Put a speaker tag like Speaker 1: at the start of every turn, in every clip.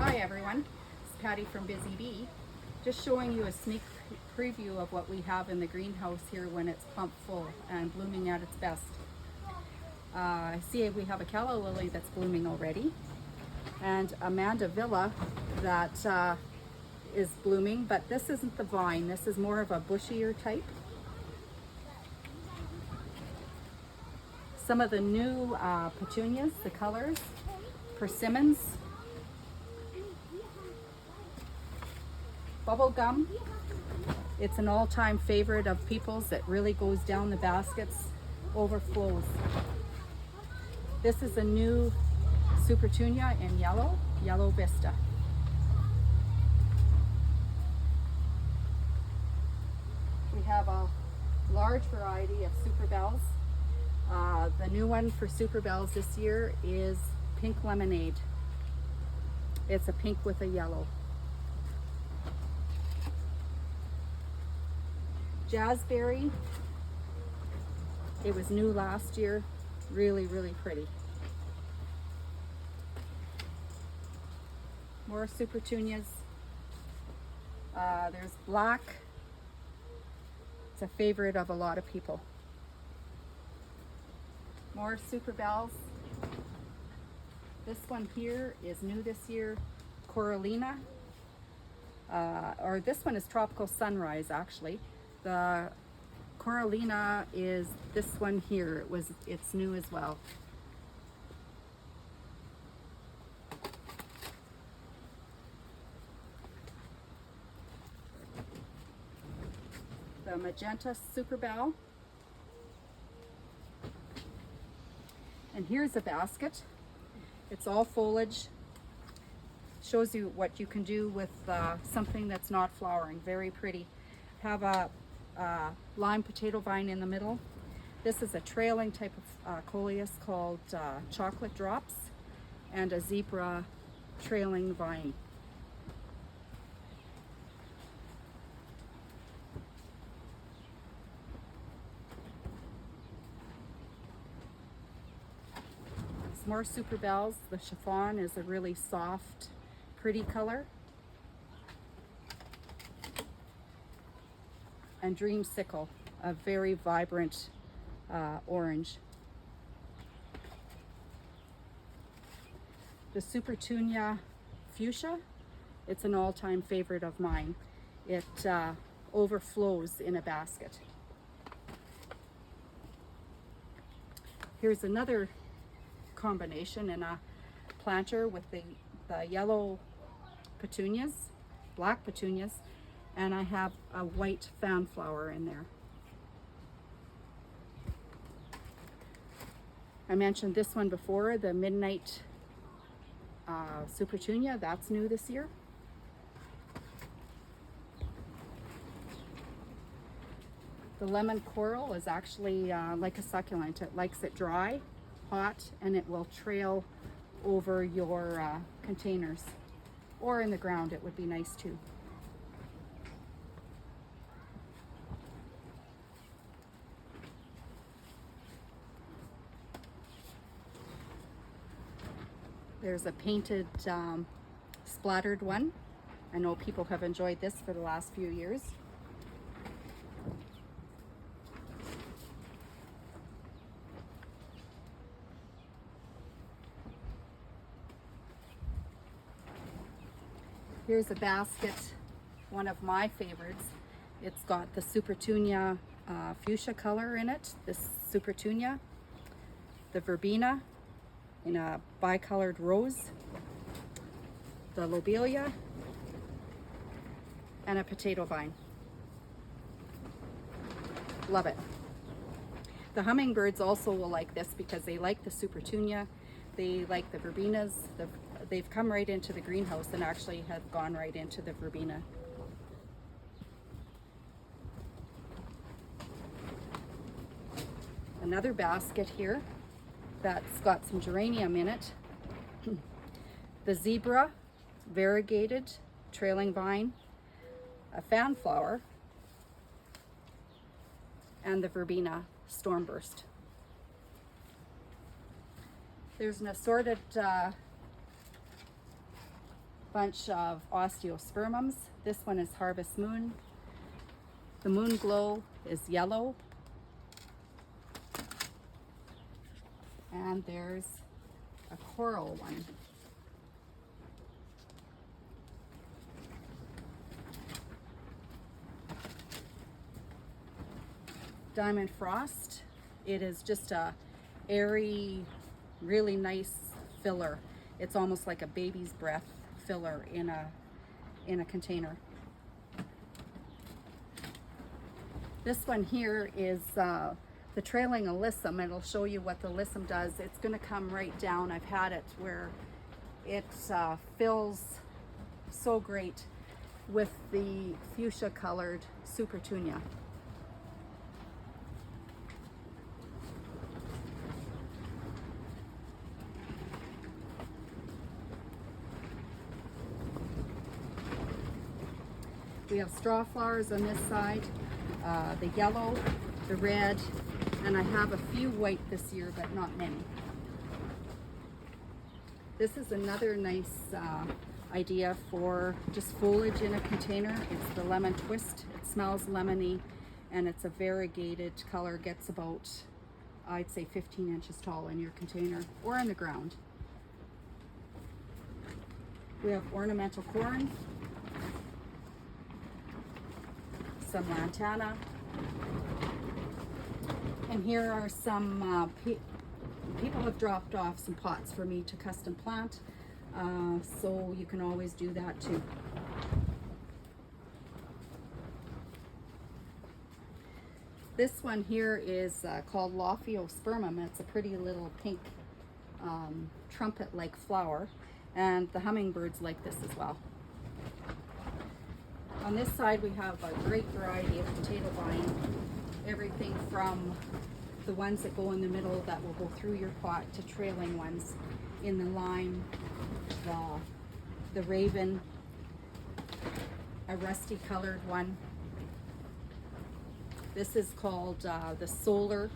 Speaker 1: Hi everyone, it's Patty from Busy Bee. Just showing you a sneak preview of what we have in the greenhouse here when it's pumped full and blooming at its best. I see we have a calla lily that's blooming already, and a mandevilla that is blooming, but this isn't the vine, this is more of a bushier type. Some of the new petunias, the colors, persimmons, bubblegum. It's an all-time favorite of people's that really goes down the baskets, overflows. This is a new Supertunia in yellow, Yellow Vista. We have a large variety of Super Bells. The new one for Super Bells this year is Pink Lemonade. It's a pink with a yellow. Jazzberry, it was new last year, really pretty. More Supertunias. There's black, it's a favorite of a lot of people. More Super Bells. This one here is new this year, Coralina, or this one is Tropical Sunrise actually. The Coralina is this one here. It's new as well. The Magenta Super Bell. And here's a basket. It's all foliage. Shows you what you can do with something that's not flowering. Very pretty. Have a lime potato vine in the middle. This is a trailing type of coleus called Chocolate Drops, and a zebra trailing vine. Some more Super Bells. The chiffon is a really soft, pretty color. And Dreamsicle, a very vibrant orange. The Supertunia Fuchsia, it's an all-time favorite of mine. It overflows in a basket. Here's another combination in a planter with the yellow petunias, black petunias, and I have a white fan flower in there. I mentioned this one before, the Midnight Supertunia, that's new this year. The lemon coral is actually like a succulent. It likes it dry, hot, and it will trail over your containers, or in the ground. It would be nice too. There's a painted splattered one. I know people have enjoyed this for the last few years. Here's a basket, one of my favorites. It's got the Supertunia fuchsia color in it, this Supertunia, the verbena in a bicolored rose, the lobelia, and a potato vine. Love it. The hummingbirds also will like this because they like the Supertunia, they like the verbenas. They've come right into the greenhouse and actually have gone right into the verbena. Another basket here that's got some geranium in it. The zebra variegated trailing vine, a fan flower, and the verbena stormburst. There's an assorted bunch of osteospermums. This one is Harvest Moon. The Moon Glow is yellow. And there's a coral one. Diamond Frost. It is just a airy, really nice filler. It's almost like a baby's breath filler in a container. This one here is the Trailing Alyssum. It'll show you what the alyssum does. It's going to come right down. I've had it where it fills so great with the fuchsia colored Super Tunia. We have straw flowers on this side, the yellow, the red, and I have a few white this year, but not many. This is another nice idea for just foliage in a container. It's the Lemon Twist. It smells lemony, and it's a variegated color. Gets about, I'd say, 15 inches tall in your container or in the ground. We have ornamental corn, some lantana, and here are some people have dropped off some pots for me to custom plant, so you can always do that too. This one here is called Lophiospermum. It's a pretty little pink trumpet-like flower, and the hummingbirds like this as well. On this side we have a great variety of potato vine, everything from the ones that go in the middle that will go through your pot to trailing ones in the lime, the raven, a rusty colored one. This is called the solar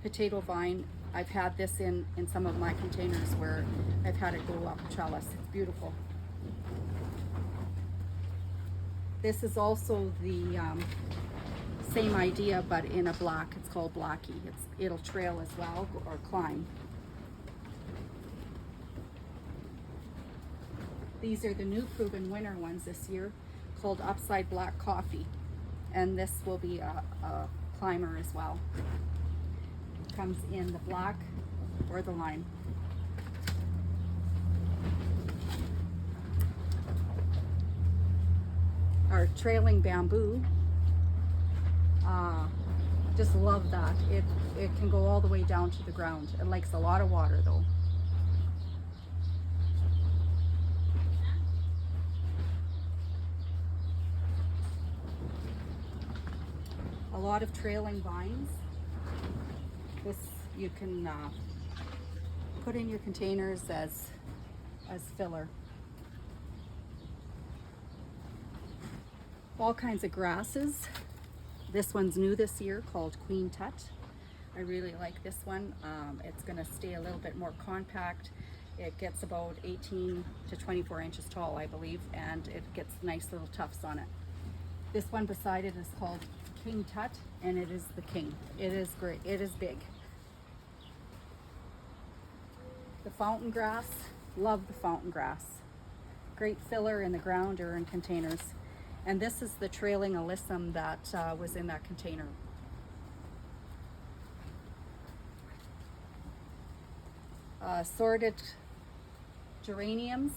Speaker 1: potato vine. I've had this in some of my containers where I've had it go up trellis. It's beautiful. This is also the same idea, but in a black. It's called Blackie. It'll trail as well or climb. These are the new proven winner ones this year, called Upside Black Coffee, and this will be a climber as well. It comes in the black or the lime. Our trailing bamboo, just love that. It can go all the way down to the ground. It likes a lot of water though. A lot of trailing vines. This you can put in your containers as filler. All kinds of grasses. This one's new this year, called Queen Tut. I really like this one. It's going to stay a little bit more compact. It gets about 18 to 24 inches tall, I believe, and it gets nice little tufts on it. This one beside it is called King Tut, and it is the king. It is great. It is big. The fountain grass, love the fountain grass. Great filler in the ground or in containers. And this is the Trailing Alyssum that was in that container. Sorted geraniums.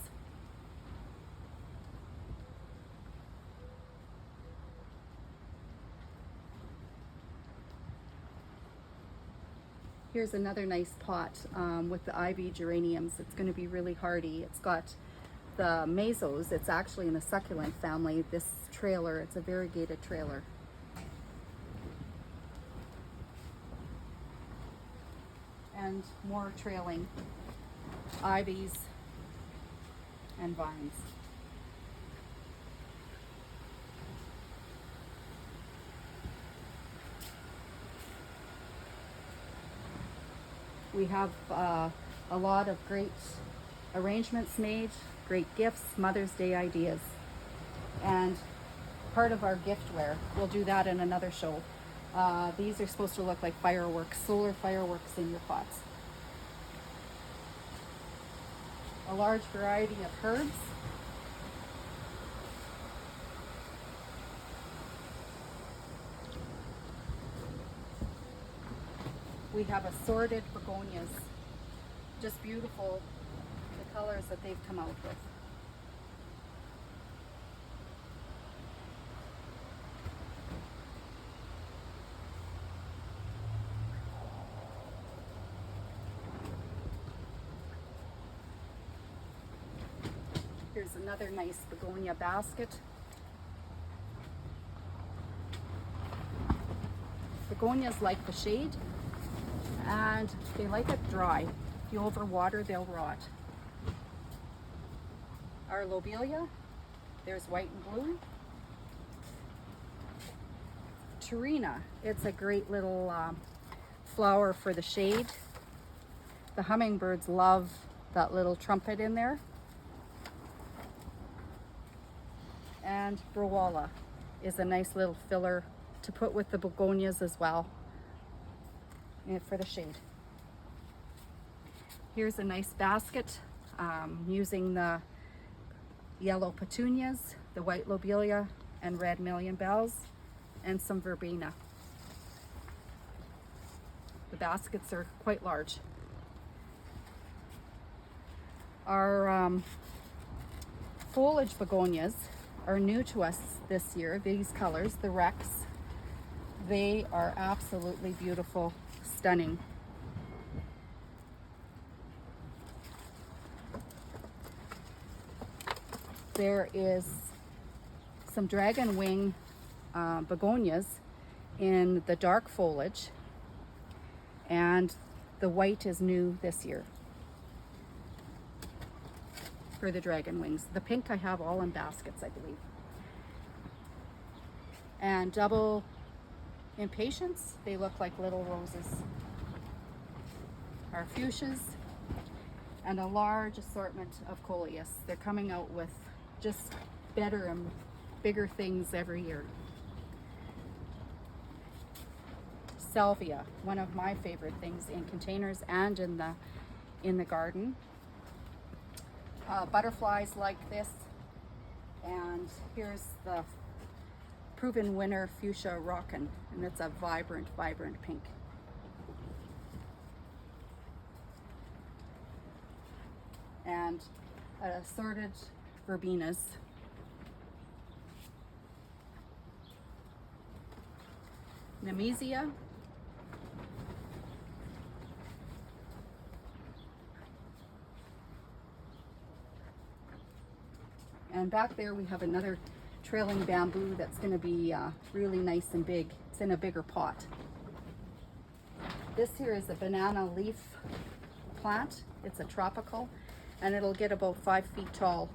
Speaker 1: Here's another nice pot with the ivy geraniums. It's going to be really hardy. It's got the mesos. It's actually in the succulent family. This trailer, it's a variegated trailer. And more trailing ivies and vines. We have a lot of great arrangements made great gifts, Mother's Day ideas. And part of our giftware, we'll do that in another show. These are supposed to look like fireworks, solar fireworks in your pots. A large variety of herbs. We have assorted begonias. Just beautiful, the colors that they've come out with. Here's another nice begonia basket. Begonias like the shade and they like it dry. If you overwater, they'll rot. Our lobelia, there's white and blue. Turina, it's a great little flower for the shade. The hummingbirds love that little trumpet in there. And Browalla is a nice little filler to put with the begonias as well, and for the shade. Here's a nice basket using the yellow petunias, the white lobelia, and red million bells, and some verbena. The baskets are quite large. Our foliage begonias are new to us this year. These colors, the Rex, they are absolutely beautiful, stunning. There is some dragon wing begonias in the dark foliage, and the white is new this year for the dragon wings. The pink I have all in baskets, I believe. And double impatiens, they look like little roses. Our fuchsias, and a large assortment of coleus. They're coming out with just better and bigger things every year. Salvia, one of my favorite things in containers and in the garden. Butterflies like this, and here's the proven winner fuchsia rockin', and it's a vibrant pink. And assorted verbenas. Nemesia. And back there we have another trailing bamboo that's going to be really nice and big. It's in a bigger pot. This here is a banana leaf plant. It's a tropical, and it'll get about 5 feet tall.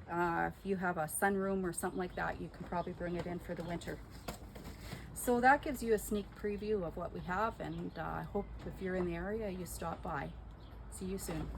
Speaker 1: If you have a sunroom or something like that, you can probably bring it in for the winter. So that gives you a sneak preview of what we have, and I hope if you're in the area, you stop by. See you soon.